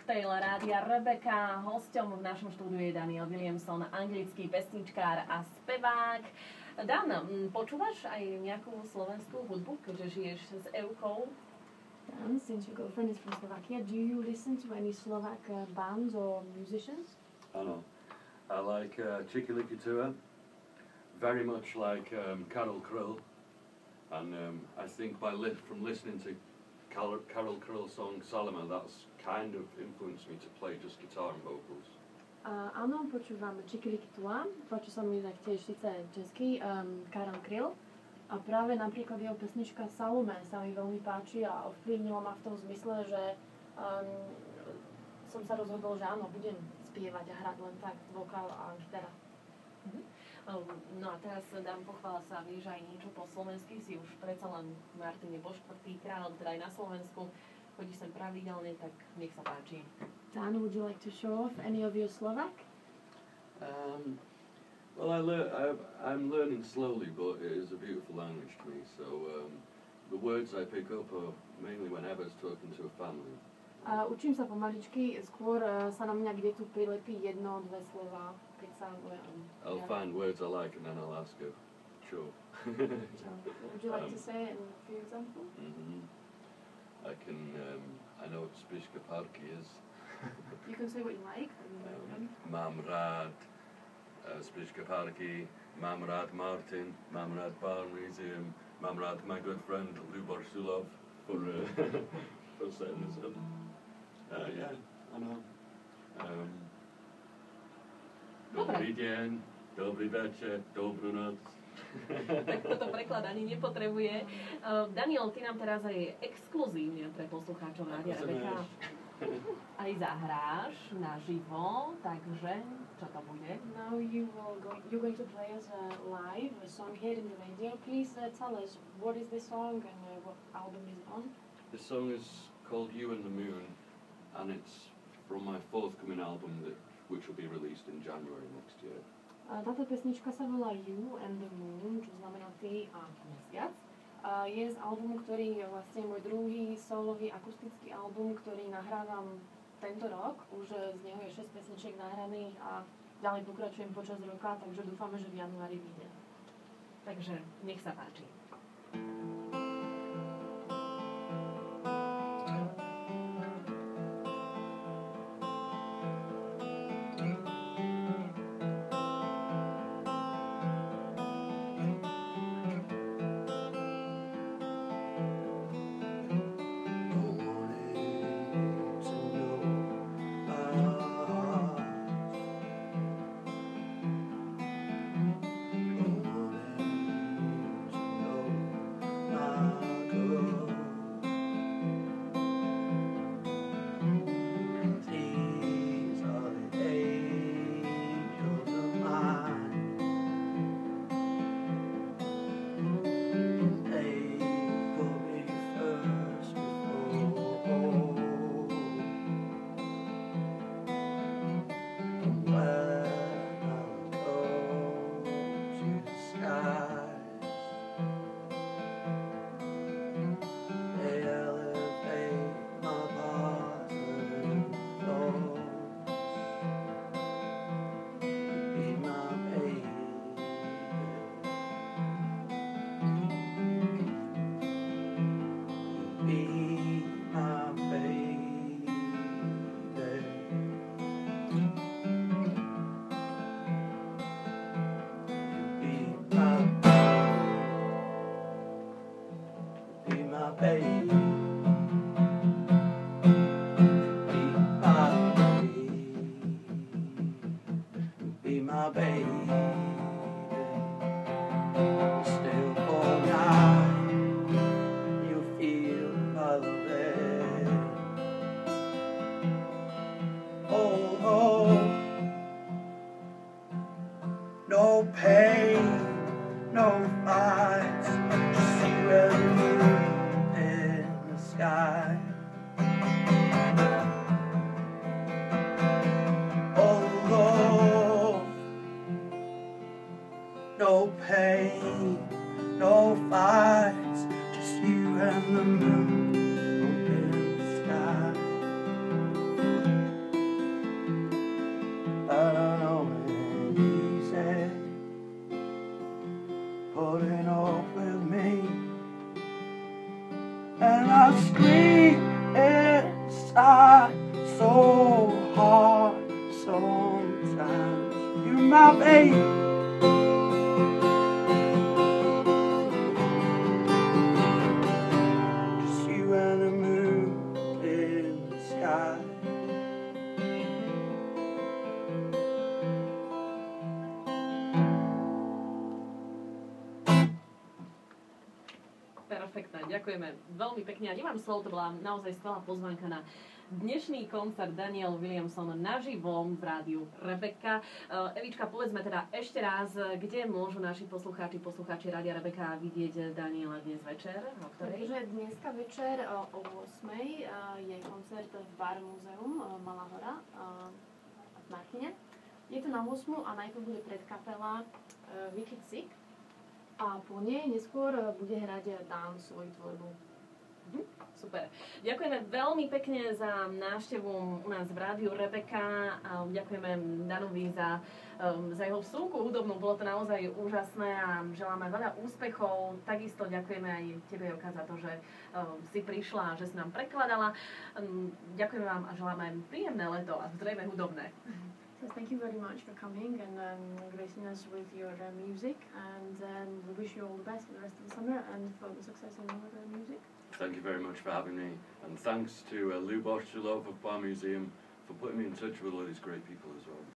Cocktail Rádia Rebeka. Hosťom v našom štúdiu je Daniel Williamson, anglický pesničkár a spevák. Dan, počúvaš aj nejakú slovenskú hudbu, keďže žiješ s Eukou? Dan, since your girlfriend is from Slovakia, do you listen to any Slovak bands or musicians? Ano. I like Chicky Licky Tour, very much like Karol Kryl, and I think from listening to Karol Kryl's song Salome, that's kind of influenced me to play just guitar and vocals. Áno, počúvam Chicky Licky Tour, počul som inak tiež síce český Karol Kryl a práve napríklad jeho pesnička Salome sa mi veľmi páči a ovplyvnilo ma v tom zmysle, že som sa rozhodol, že áno, budem spievať a hrať len tak vokál a gitara. No a teraz dám pochvála sa, vieš aj niečo po slovensky, si už predsa len Martin po štvrtýkrát, alebo teda aj na Slovensku, chodíš sem pravidelne, tak nech sa páči. Dan, would you like to show off any of your Slovak? Well, I'm learning slowly, but it is a beautiful language to me, so the words I pick up are mainly when Eva's talking to a family. Učím sa pomaličky, skôr sa na mňa kde tu prilepí jedno, dve slova, keď sa... I'll find words I like and then I'll ask her. Sure. Would you like to say a few examples? I know what Spiška Parky is. You can say what you like. Mám rád Spiška Parky, mám rád Martin, mám rád Bar Museum, mám rád my good friend Lubor Sulov for setting this up. Yeah, I know. Dobrý deň, dobrý večer, dobrú noc. Tak toto preklad ani nepotrebuje. Daniel, ty nám teraz aj exkluzívne pre poslucháčov Rádia Rebeka aj zahráš naživo, takže čo to bude? Now you're going to play us live a song here in the radio. Please tell us what is this song and what album is it on? This song is called You and the Moon, and it's from my forthcoming album which will be released in January next year. Táto pesnička sa volá You and the Moon, čo znamená Ty a mesiac. Je z albumu, ktorý je vlastne môj druhý solový akustický album, ktorý nahrávam tento rok. Už z neho je 6 pesničiek nahraných a ďalej pokračujem počas roka, takže dúfame, že v januári vyjde. Takže nech sa páči. No so hard sometimes. You're my baby. Just you and the moon in the sky. Perfektné, ďakujeme veľmi pekne. A nemám slov, to bola naozaj skvelá pozvánka na dnešný koncert Daniel Williamson naživo v rádiu Rebeka. Evička, povedzme teda ešte raz, kde môžu naši poslucháči Rádia Rebeka vidieť Daniela dnes večer? Takže dneska večer o 8:00 je koncert v Bar Muzeum Malá Hora v Martine. Je to na 8:00 a najprv bude predkapela Wicked Sick. A po nej neskôr bude hrať Dan svoju tvorbu. Super. Ďakujeme veľmi pekne za návštevu u nás v rádiu Rebeka a ďakujeme Danovi za jeho vsúku hudobnú. Bolo to naozaj úžasné a želáme veľa úspechov. Takisto ďakujeme aj tebe, Joka, za to, že si prišla a že si nám prekladala. Ďakujeme vám a želáme príjemné leto a zrejme hudobné. So thank you very much for coming and gracing us with your music, and we wish you all the best for the rest of the summer and for the success in your music. Thank you very much for having me, and thanks to Lou Boschulov of Bar Museum for putting me in touch with all these great people as well.